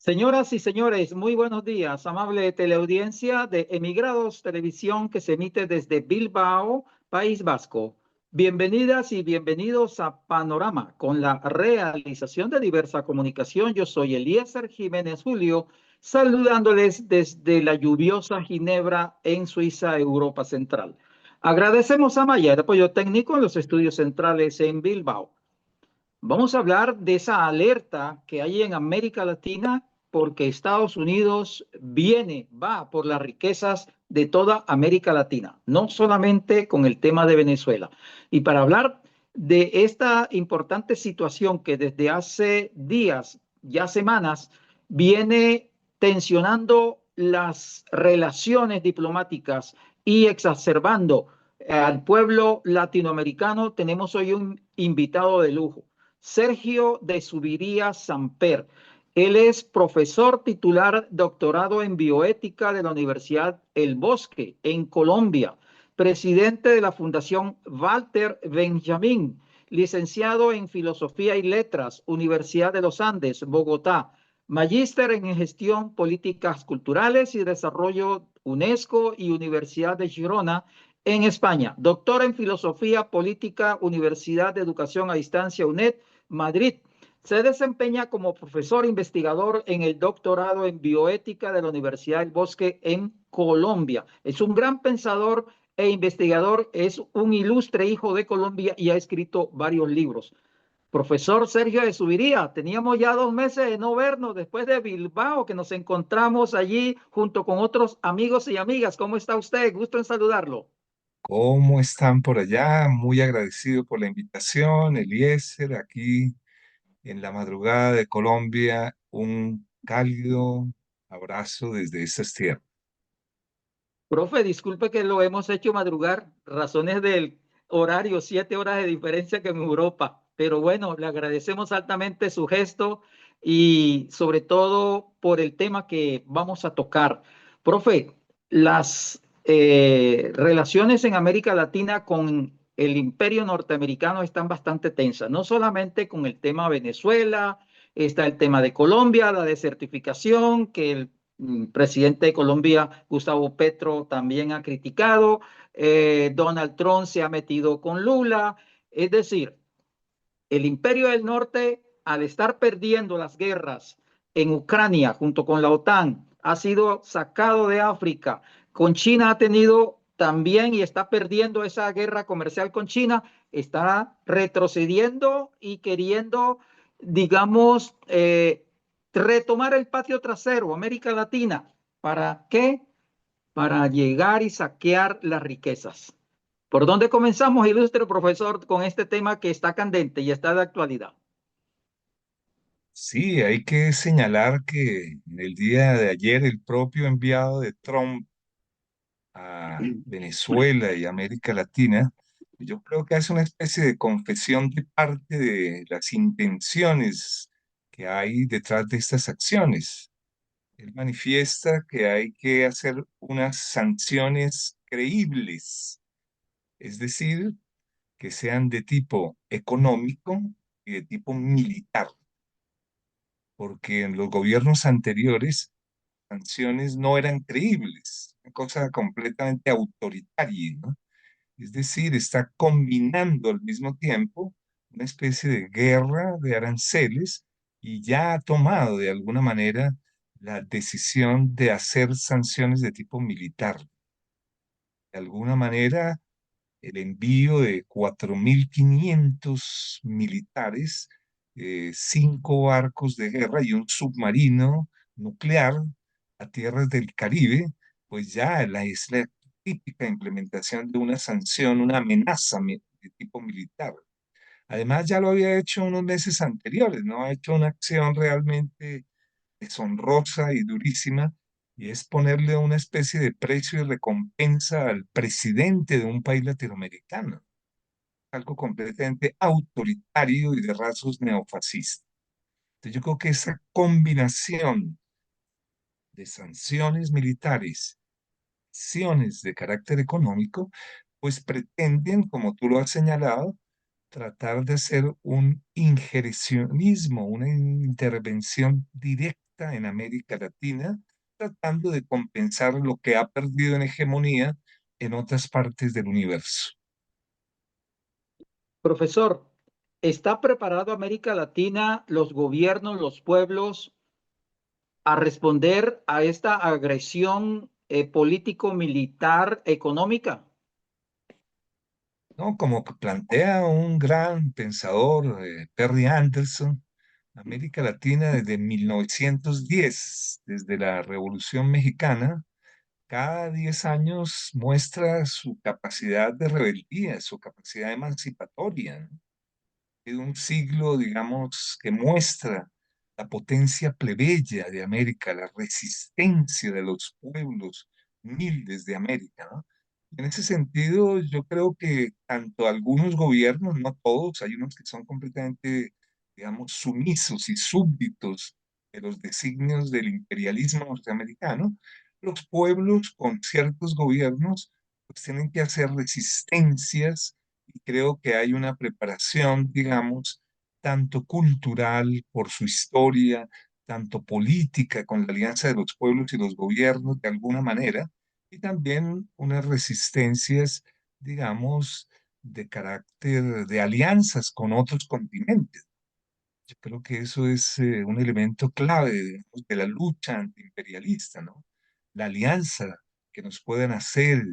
Señoras y señores, muy buenos días, amable teleaudiencia de Emigrados Televisión que se emite desde Bilbao, País Vasco. Bienvenidas y bienvenidos a Panorama con la realización de diversa comunicación. Yo soy Eliezer Jiménez Julio, saludándoles desde la lluviosa Ginebra en Suiza, Europa Central. Agradecemos a Maya el apoyo técnico en los estudios centrales en Bilbao. Vamos a hablar de esa alerta que hay en América Latina porque Estados Unidos va por las riquezas de toda América Latina, no solamente con el tema de Venezuela. Y para hablar de esta importante situación que desde hace días, ya semanas, viene tensionando las relaciones diplomáticas y exacerbando al pueblo latinoamericano, tenemos hoy un invitado de lujo. Sergio de Zuviría Samper. Él es profesor titular doctorado en bioética de la Universidad El Bosque en Colombia, presidente de la Fundación Walter Benjamin, licenciado en Filosofía y Letras, Universidad de los Andes, Bogotá, magíster en Gestión, Políticas Culturales y Desarrollo UNESCO y Universidad de Girona en España, doctor en Filosofía Política, Universidad de Educación a Distancia, UNED, Madrid. Se desempeña como profesor investigador en el doctorado en bioética de la Universidad del Bosque en Colombia. Es un gran pensador e investigador, es un ilustre hijo de Colombia y ha escrito varios libros. Profesor Sergio de Zuviría, teníamos ya 2 meses de no vernos después de Bilbao, que nos encontramos allí junto con otros amigos y amigas. ¿Cómo está usted? Gusto en saludarlo. ¿Cómo están por allá? Muy agradecido por la invitación, Eliezer, aquí en la madrugada de Colombia. Un cálido abrazo desde estas tierras. Profe, disculpe que lo hemos hecho madrugar, razones del horario, 7 horas de diferencia que en Europa. Pero bueno, le agradecemos altamente su gesto y sobre todo por el tema que vamos a tocar. Profe, las relaciones en América Latina con el imperio norteamericano están bastante tensas, no solamente con el tema Venezuela, está el tema de Colombia, la desertificación, que el presidente de Colombia, Gustavo Petro, también ha criticado. Donald Trump se ha metido con Lula. Es decir, el Imperio del Norte, al estar perdiendo las guerras en Ucrania junto con la OTAN, ha sido sacado de África. Con China ha tenido también y está perdiendo esa guerra comercial con China, está retrocediendo y queriendo, digamos, retomar el patio trasero, América Latina. ¿Para qué? Para llegar y saquear las riquezas. ¿Por dónde comenzamos, ilustre profesor, con este tema que está candente y está de actualidad? Sí, hay que señalar que en el día de ayer el propio enviado de Trump a Venezuela y América Latina, yo creo que hace una especie de confesión de parte de las intenciones que hay detrás de estas acciones. Él manifiesta que hay que hacer unas sanciones creíbles, es decir, que sean de tipo económico y de tipo militar, porque en los gobiernos anteriores sanciones no eran creíbles, una cosa completamente autoritaria, ¿no? Es decir, está combinando al mismo tiempo una especie de guerra de aranceles y ya ha tomado de alguna manera la decisión de hacer sanciones de tipo militar. De alguna manera, el envío de 4.500 militares, 5 barcos de guerra y un submarino nuclear a tierras del Caribe, pues ya es la típica implementación de una sanción, una amenaza de tipo militar. Además, ya lo había hecho unos meses anteriores, ¿no? Ha hecho una acción realmente deshonrosa y durísima, y es ponerle una especie de precio y recompensa al presidente de un país latinoamericano, algo completamente autoritario y de rasgos neofascistas. Entonces yo creo que esa combinación de sanciones militares, acciones de carácter económico, pues pretenden, como tú lo has señalado, tratar de hacer un injerecionismo, una intervención directa en América Latina, tratando de compensar lo que ha perdido en hegemonía en otras partes del universo. Profesor, ¿está preparado América Latina, los gobiernos, los pueblos a responder a esta agresión político-militar económica? ¿No? Como que plantea un gran pensador, Perry Anderson, América Latina desde 1910, desde la Revolución Mexicana, cada 10 años muestra su capacidad de rebeldía, su capacidad emancipatoria, ¿no? De un siglo, digamos, que muestra la potencia plebeya de América, la resistencia de los pueblos humildes de América, ¿no? En ese sentido, yo creo que tanto algunos gobiernos, no todos, hay unos que son completamente, digamos, sumisos y súbditos de los designios del imperialismo norteamericano, los pueblos con ciertos gobiernos pues tienen que hacer resistencias y creo que hay una preparación, digamos, tanto cultural por su historia, tanto política con la alianza de los pueblos y los gobiernos de alguna manera, y también unas resistencias, digamos, de carácter de alianzas con otros continentes. Yo creo que eso es un elemento clave, digamos, de la lucha antiimperialista, ¿no? La alianza que nos pueden hacer,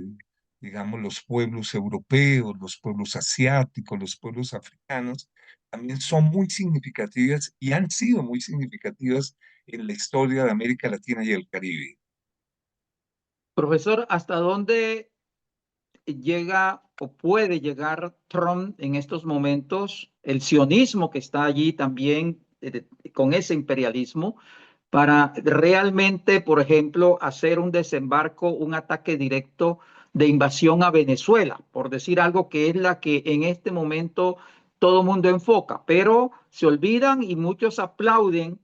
digamos, los pueblos europeos, los pueblos asiáticos, los pueblos africanos, también son muy significativas y han sido muy significativas en la historia de América Latina y el Caribe. Profesor, ¿hasta dónde llega o puede llegar Trump en estos momentos, el sionismo que está allí también con ese imperialismo, para realmente, por ejemplo, hacer un desembarco, un ataque directo de invasión a Venezuela, por decir algo que es la que en este momento todo mundo enfoca, pero se olvidan y muchos aplauden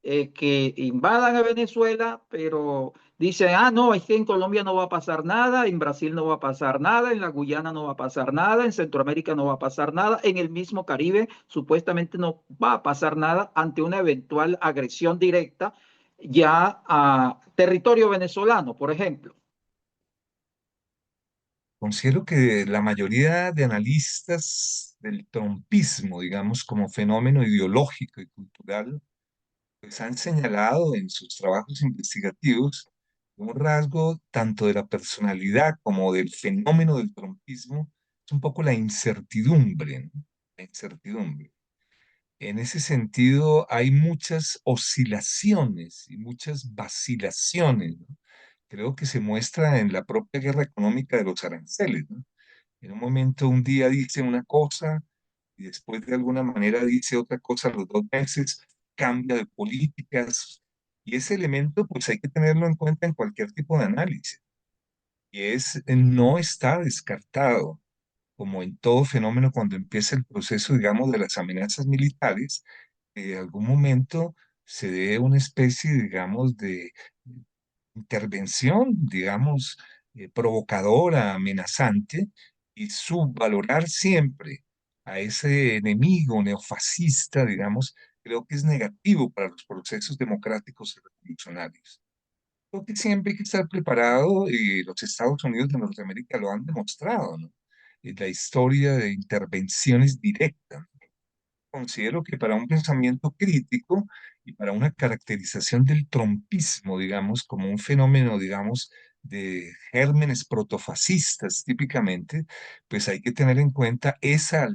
que invadan a Venezuela, pero dicen, ah, no, es que en Colombia no va a pasar nada, en Brasil no va a pasar nada, en la Guyana no va a pasar nada, en Centroamérica no va a pasar nada, en el mismo Caribe supuestamente no va a pasar nada ante una eventual agresión directa ya a territorio venezolano, por ejemplo. Considero que la mayoría de analistas del trumpismo, digamos, como fenómeno ideológico y cultural, pues han señalado en sus trabajos investigativos un rasgo tanto de la personalidad como del fenómeno del trumpismo, es un poco la incertidumbre, ¿no? La incertidumbre. En ese sentido, hay muchas oscilaciones y muchas vacilaciones, ¿no? Creo que se muestra en la propia guerra económica de los aranceles, ¿no? En un momento, un día dice una cosa y después de alguna manera dice otra cosa a los 2 meses, cambia de políticas. Y ese elemento, pues hay que tenerlo en cuenta en cualquier tipo de análisis. Y es, no está descartado, como en todo fenómeno cuando empieza el proceso, digamos, de las amenazas militares, en algún momento se dé una especie, digamos, de intervención, digamos, provocadora, amenazante, y subvalorar siempre a ese enemigo neofascista, digamos, creo que es negativo para los procesos democráticos y revolucionarios. Creo que siempre hay que estar preparado y los Estados Unidos de Norteamérica lo han demostrado, ¿no? La historia de intervenciones directas. Considero que para un pensamiento crítico y para una caracterización del trompismo, digamos, como un fenómeno, digamos, de gérmenes protofascistas típicamente, pues hay que tener en cuenta esa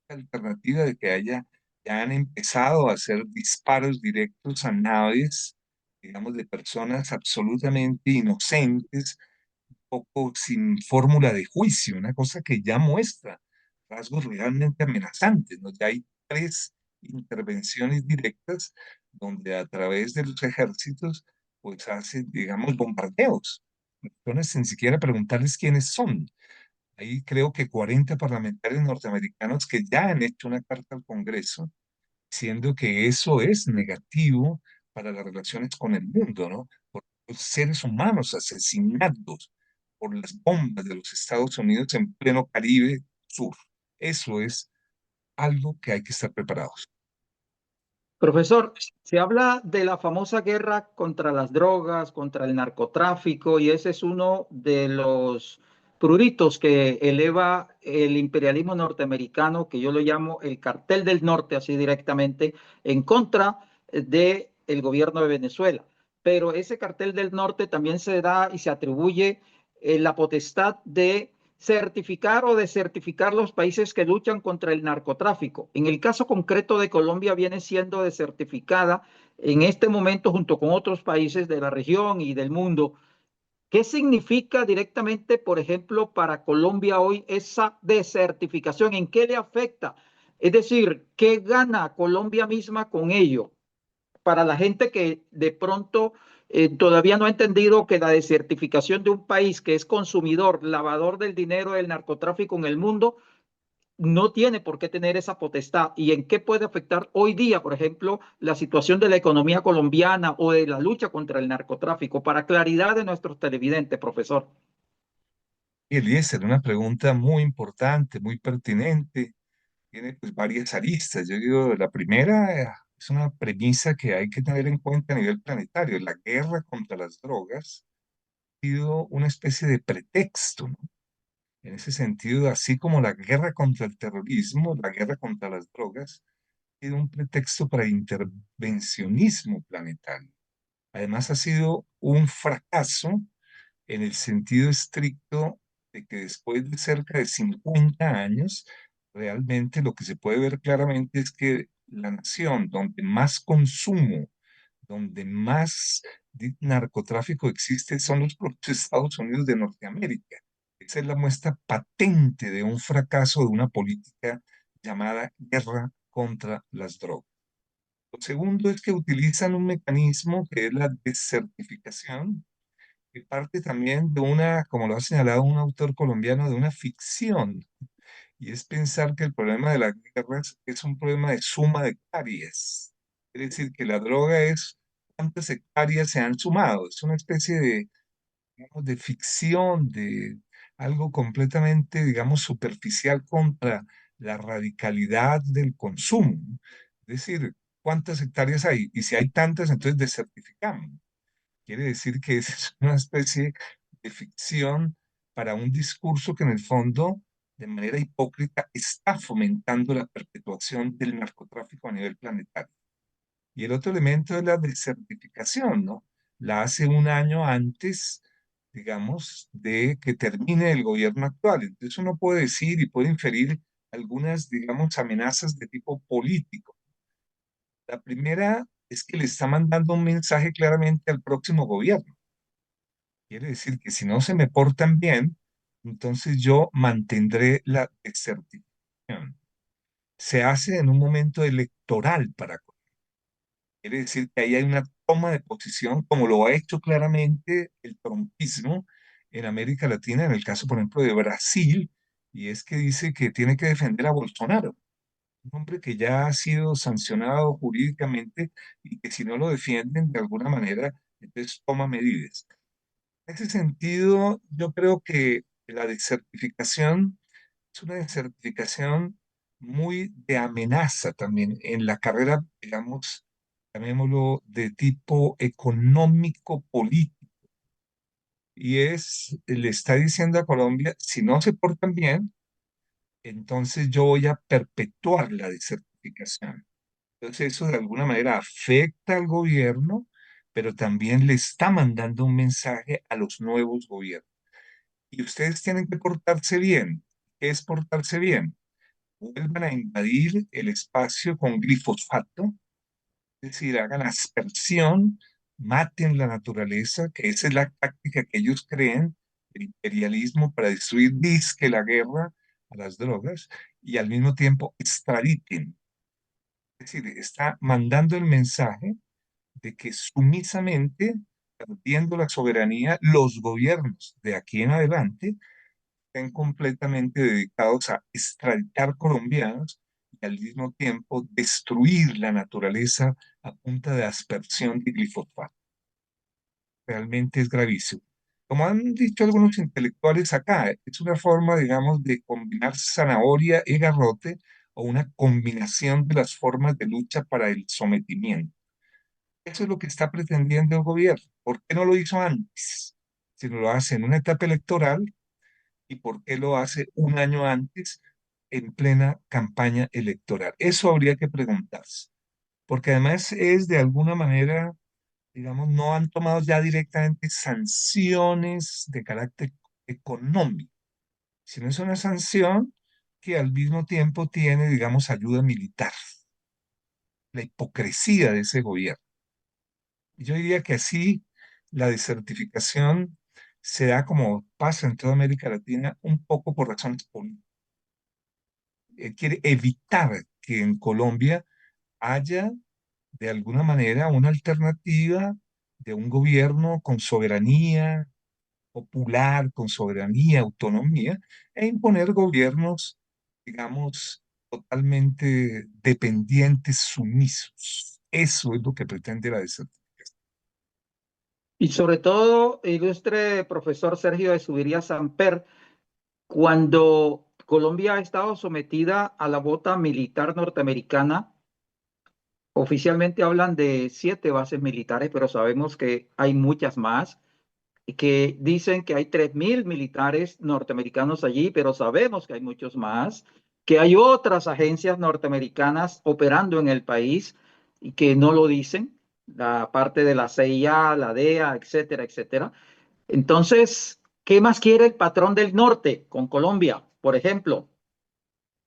alternativa de que ya han empezado a hacer disparos directos a naves, digamos, de personas absolutamente inocentes, poco sin fórmula de juicio, una cosa que ya muestra rasgos realmente amenazantes, ¿no? Ya hay 3 intervenciones directas donde a través de los ejércitos, pues hacen, digamos, bombardeos. Personas sin siquiera preguntarles quiénes son. Ahí creo que 40 parlamentarios norteamericanos que ya han hecho una carta al Congreso siendo que eso es negativo para las relaciones con el mundo, ¿no? Por los seres humanos asesinados por las bombas de los Estados Unidos en pleno Caribe Sur. Eso es algo que hay que estar preparados. Profesor, se habla de la famosa guerra contra las drogas, contra el narcotráfico, y ese es uno de los pruritos que eleva el imperialismo norteamericano, que yo lo llamo el cartel del norte, así directamente, en contra del gobierno de Venezuela. Pero ese cartel del norte también se da y se atribuye la potestad de certificar o desertificar los países que luchan contra el narcotráfico. En el caso concreto de Colombia viene siendo desertificada en este momento junto con otros países de la región y del mundo. ¿Qué significa directamente, por ejemplo, para Colombia hoy esa desertificación? ¿En qué le afecta? Es decir, ¿qué gana Colombia misma con ello? Para la gente que de pronto todavía no ha entendido que la desertificación de un país que es consumidor, lavador del dinero del narcotráfico en el mundo, no tiene por qué tener esa potestad y en qué puede afectar hoy día, por ejemplo, la situación de la economía colombiana o de la lucha contra el narcotráfico, para claridad de nuestros televidentes, profesor. Eliezer, una pregunta muy importante, muy pertinente. Tiene pues varias aristas. Yo digo, la primera es una premisa que hay que tener en cuenta a nivel planetario. La guerra contra las drogas ha sido una especie de pretexto, ¿no? En ese sentido, así como la guerra contra el terrorismo, la guerra contra las drogas, ha sido un pretexto para intervencionismo planetario. Además, ha sido un fracaso en el sentido estricto de que después de cerca de 50 años, realmente lo que se puede ver claramente es que la nación donde más consumo, donde más narcotráfico existe son los propios Estados Unidos de Norteamérica. Esa es la muestra patente de un fracaso de una política llamada guerra contra las drogas. Lo segundo es que utilizan un mecanismo que es la desertificación, que parte también de una, como lo ha señalado un autor colombiano, de una ficción, y es pensar que el problema de las guerras es un problema de suma de hectáreas. Es decir, que la droga es cuántas hectáreas se han sumado, es una especie de, digamos, de ficción, de algo completamente, digamos, superficial contra la radicalidad del consumo, ¿no? Es decir, ¿cuántas hectáreas hay? Y si hay tantas, entonces desertificamos. Quiere decir que es una especie de ficción para un discurso que en el fondo, de manera hipócrita, está fomentando la perpetuación del narcotráfico a nivel planetario. Y el otro elemento es la desertificación, ¿no? La hace un año antes, digamos, de que termine el gobierno actual. Entonces uno puede decir y puede inferir algunas, digamos, amenazas de tipo político. La primera es que le está mandando un mensaje claramente al próximo gobierno. Quiere decir que si no se me portan bien, entonces yo mantendré la desertificación. Se hace en un momento electoral para Colombia. Quiere decir que ahí hay una toma de posición, como lo ha hecho claramente el trumpismo en América Latina, en el caso, por ejemplo, de Brasil, y es que dice que tiene que defender a Bolsonaro, un hombre que ya ha sido sancionado jurídicamente y que si no lo defienden de alguna manera, entonces toma medidas. En ese sentido, yo creo que la desertificación es una desertificación muy de amenaza también en la carrera, digamos, llamémoslo de tipo económico-político. Y es, le está diciendo a Colombia, si no se portan bien, entonces yo voy a perpetuar la desertificación. Entonces eso de alguna manera afecta al gobierno, pero también le está mandando un mensaje a los nuevos gobiernos. Y ustedes tienen que portarse bien. ¿Qué es portarse bien? Vuelvan a invadir el espacio con glifosato, es decir, hagan aspersión, maten la naturaleza, que esa es la táctica que ellos creen, el imperialismo para destruir disque la guerra a las drogas, y al mismo tiempo extraditen. Es decir, está mandando el mensaje de que sumisamente, perdiendo la soberanía, los gobiernos de aquí en adelante estén completamente dedicados a extraditar colombianos y al mismo tiempo destruir la naturaleza a punta de aspersión de glifosato. Realmente es gravísimo. Como han dicho algunos intelectuales acá, es una forma, digamos, de combinar zanahoria y garrote o una combinación de las formas de lucha para el sometimiento. Eso es lo que está pretendiendo el gobierno. ¿Por qué no lo hizo antes? Si no lo hace en una etapa electoral, ¿y por qué lo hace un año antes en plena campaña electoral? Eso habría que preguntarse, porque además es de alguna manera, digamos, no han tomado ya directamente sanciones de carácter económico, sino es una sanción que al mismo tiempo tiene, digamos, ayuda militar, la hipocresía de ese gobierno. Yo diría que así la desertificación se da como pasa en toda América Latina, un poco por razones políticas. Quiere evitar que en Colombia haya de alguna manera una alternativa de un gobierno con soberanía popular, con soberanía, autonomía, e imponer gobiernos, digamos, totalmente dependientes, sumisos. Eso es lo que pretende la desertificación. Y sobre todo, ilustre profesor Sergio de Zuviría Samper, cuando Colombia ha estado sometida a la bota militar norteamericana, oficialmente hablan de 7 bases militares, pero sabemos que hay muchas más, y que dicen que hay 3.000 militares norteamericanos allí, pero sabemos que hay muchos más, que hay otras agencias norteamericanas operando en el país y que no lo dicen, la parte de la CIA, la DEA, etcétera, etcétera. Entonces, ¿qué más quiere el patrón del norte con Colombia, por ejemplo?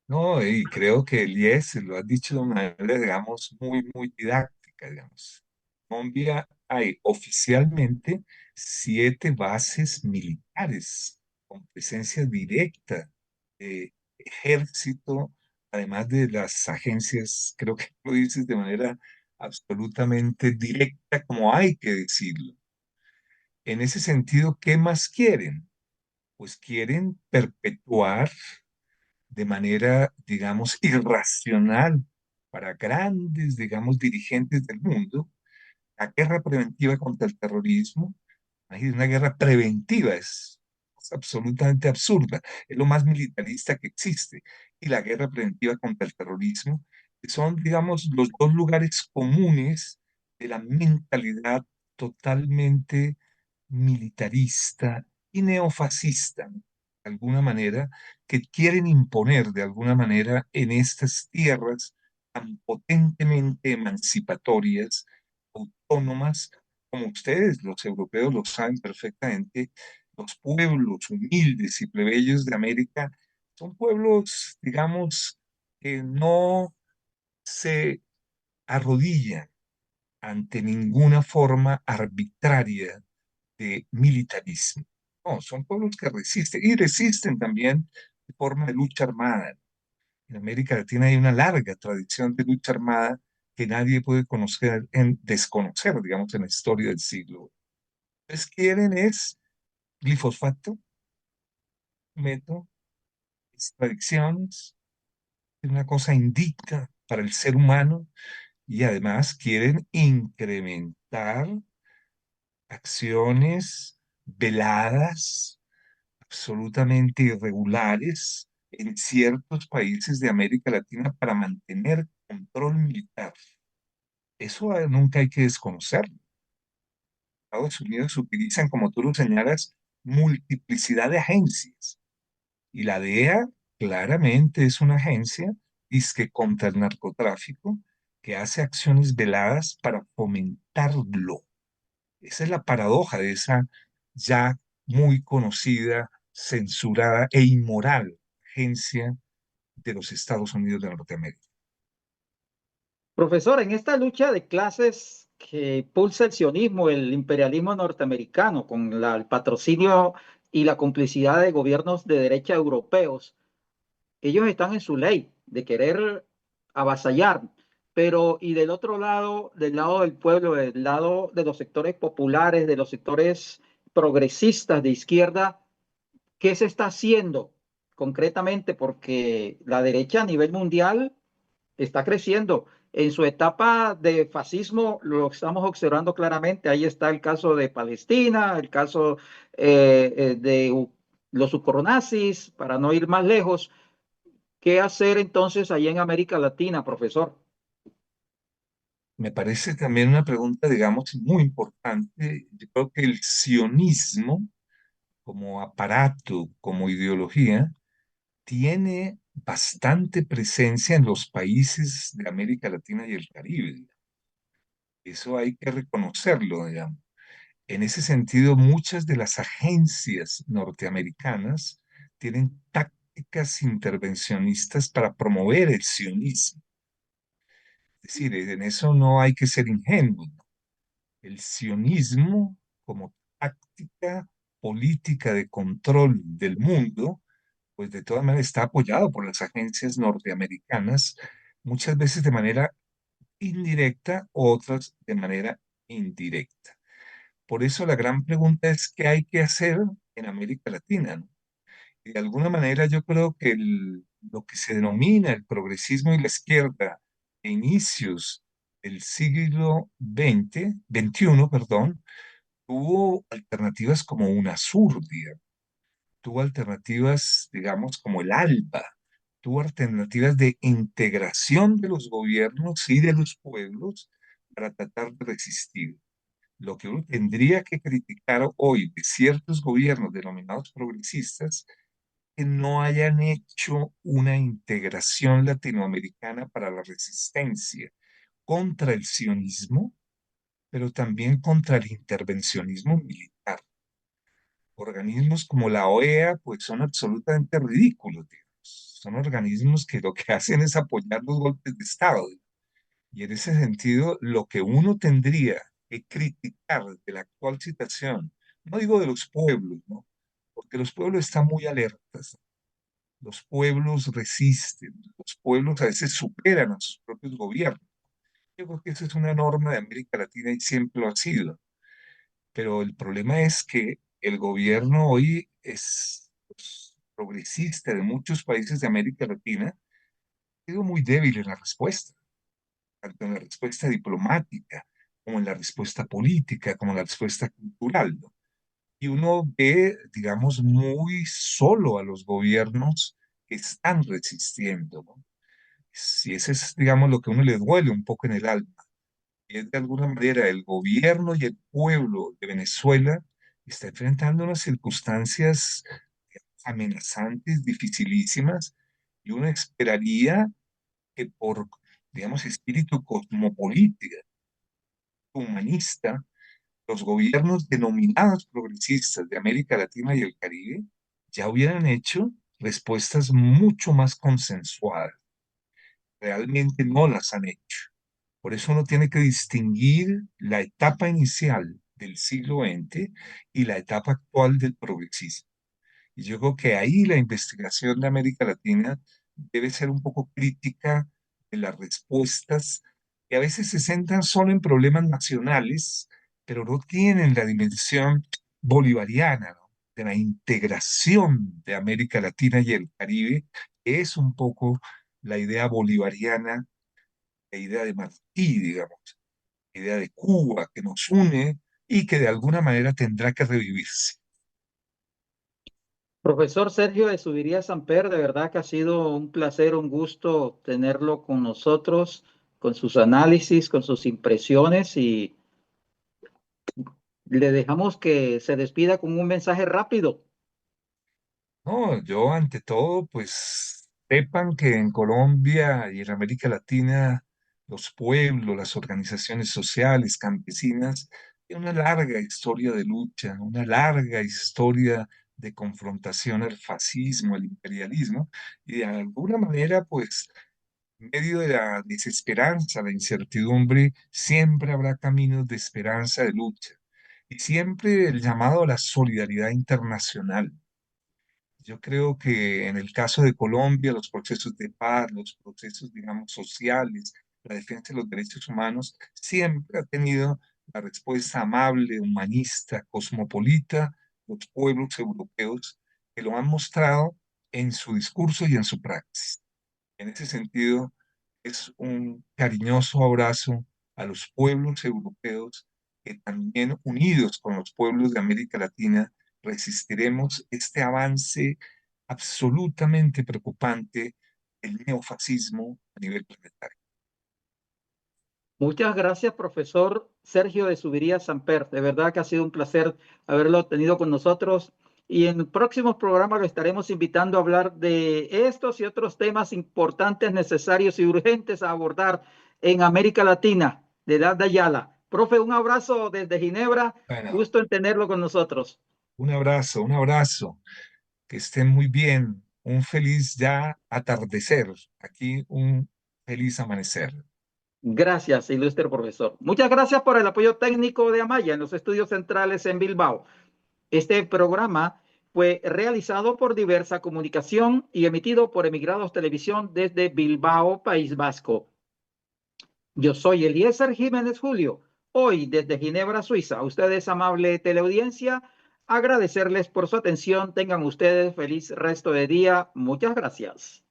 No, y creo que Elías lo ha dicho de una manera, digamos, muy didáctica, digamos. En Colombia hay oficialmente 7 bases militares con presencia directa de ejército, además de las agencias, creo que lo dices de manera absolutamente directa, como hay que decirlo. En ese sentido, ¿qué más quieren? Pues quieren perpetuar de manera, digamos, irracional para grandes, digamos, dirigentes del mundo, la guerra preventiva contra el terrorismo. Imagínense, una guerra preventiva es absolutamente absurda, es lo más militarista que existe. Y la guerra preventiva contra el terrorismo, que son, digamos, los dos lugares comunes de la mentalidad totalmente militarista y neofascista, de alguna manera, que quieren imponer de alguna manera en estas tierras tan potentemente emancipatorias, autónomas, como ustedes, los europeos, lo saben perfectamente, los pueblos humildes y plebeyos de América son pueblos, digamos, que no se arrodillan ante ninguna forma arbitraria de militarismo. No, son pueblos que resisten y resisten también de forma de lucha armada. En América Latina hay una larga tradición de lucha armada que nadie puede conocer, desconocer, digamos, en la historia del siglo. Entonces quieren es glifosfato, meto, extracciones, es una cosa indicta para el ser humano y además quieren incrementar acciones veladas absolutamente irregulares en ciertos países de América Latina para mantener control militar. Eso nunca hay que desconocerlo. Estados Unidos utilizan, como tú lo señalas, multiplicidad de agencias. Y la DEA claramente es una agencia dizque contra el narcotráfico que hace acciones veladas para fomentarlo. Esa es la paradoja de esa ya muy conocida, censurada e inmoral agencia de los Estados Unidos de Norteamérica. Profesor, en esta lucha de clases que pulsa el sionismo, el imperialismo norteamericano, con el patrocinio y la complicidad de gobiernos de derecha europeos, ellos están en su ley de querer avasallar, pero y del lado del pueblo, del lado de los sectores populares, de los sectores progresistas de izquierda, ¿qué se está haciendo concretamente? Porque la derecha a nivel mundial está creciendo. En su etapa de fascismo lo estamos observando claramente. Ahí está el caso de Palestina, el caso de los ucronazis, para no ir más lejos. ¿Qué hacer entonces allá en América Latina, profesor? Me parece también una pregunta, digamos, muy importante. Yo creo que el sionismo como aparato, como ideología, tiene bastante presencia en los países de América Latina y el Caribe. Eso hay que reconocerlo, digamos. En ese sentido, muchas de las agencias norteamericanas tienen tácticas intervencionistas para promover el sionismo. Es decir, en eso no hay que ser ingenuo. El sionismo como táctica política de control del mundo, pues de todas maneras está apoyado por las agencias norteamericanas, muchas veces de manera indirecta, otras de manera indirecta. Por eso la gran pregunta es qué hay que hacer en América Latina, ¿no? Y de alguna manera yo creo que lo que se denomina el progresismo y la izquierda de inicios del siglo XXI, perdón, tuvo alternativas como UNASUR, digamos, tuvo alternativas, digamos, como el ALBA, tuvo alternativas de integración de los gobiernos y de los pueblos para tratar de resistir. Lo que uno tendría que criticar hoy de ciertos gobiernos denominados progresistas que no hayan hecho una integración latinoamericana para la resistencia contra el sionismo, pero también contra el intervencionismo militar. Organismos como la OEA, pues son absolutamente ridículos, digamos. Son organismos que lo que hacen es apoyar los golpes de Estado. Y en ese sentido, lo que uno tendría que criticar de la actual situación, no digo de los pueblos, ¿no? Porque los pueblos están muy alertas, los pueblos resisten, los pueblos a veces superan a sus propios gobiernos. Yo creo que esa es una norma de América Latina y siempre lo ha sido. Pero el problema es que el gobierno hoy es pues, progresista de muchos países de América Latina, ha sido muy débil en la respuesta, tanto en la respuesta diplomática, como en la respuesta política, como en la respuesta cultural, ¿no? Y uno ve, digamos, muy solo a los gobiernos que están resistiendo, ¿no? Si ese es, digamos, lo que a uno le duele un poco en el alma, y es de alguna manera el gobierno y el pueblo de Venezuela está enfrentando unas circunstancias amenazantes, dificilísimas, y uno esperaría que por, digamos, espíritu cosmopolita, humanista, los gobiernos denominados progresistas de América Latina y el Caribe ya hubieran hecho respuestas mucho más consensuadas. Realmente no las han hecho. Por eso uno tiene que distinguir la etapa inicial del siglo XX y la etapa actual del progresismo. Y yo creo que ahí la investigación de América Latina debe ser un poco crítica de las respuestas que a veces se centran solo en problemas nacionales, pero no tienen la dimensión bolivariana, ¿no? De la integración de América Latina y el Caribe, que es un poco la idea bolivariana, la idea de Martí, digamos, la idea de Cuba que nos une y que de alguna manera tendrá que revivirse. Profesor Sergio de Subiría Samper, de verdad que ha sido un placer, un gusto tenerlo con nosotros, con sus análisis, con sus impresiones y le dejamos que se despida con un mensaje rápido. No, yo ante todo, pues sepan que en Colombia y en América Latina los pueblos, las organizaciones sociales, campesinas, tienen una larga historia de lucha, una larga historia de confrontación al fascismo, al imperialismo, y de alguna manera, pues, en medio de la desesperanza, la incertidumbre, siempre habrá caminos de esperanza, de lucha, y siempre el llamado a la solidaridad internacional. Yo creo que en el caso de Colombia, los procesos de paz, los procesos, digamos, sociales, la defensa de los derechos humanos, siempre ha tenido la respuesta amable, humanista, cosmopolita, los pueblos europeos que lo han mostrado en su discurso y en su praxis. En ese sentido, es un cariñoso abrazo a los pueblos europeos que también unidos con los pueblos de América Latina resistiremos este avance absolutamente preocupante el neofascismo a nivel planetario. Muchas gracias, profesor Sergio de Subiría Samper. De verdad que ha sido un placer haberlo tenido con nosotros. Y en próximos programas lo estaremos invitando a hablar de estos y otros temas importantes, necesarios y urgentes a abordar en América Latina, de edad de Ayala. Profe, un abrazo desde Ginebra. Bueno, Gusto en tenerlo con nosotros. un abrazo, un abrazo. Que estén muy bien. Un feliz ya atardecer. Aquí un feliz amanecer. Gracias, ilustre profesor. Muchas gracias por el apoyo técnico de Amaya en los estudios centrales en Bilbao. Este programa fue realizado por Diversa Comunicación y emitido por Emigrados Televisión desde Bilbao, País Vasco. Yo soy Eliezer Jiménez Julio, hoy desde Ginebra, Suiza. A ustedes, amable teleaudiencia, agradecerles por su atención. Tengan ustedes feliz resto de día. Muchas gracias.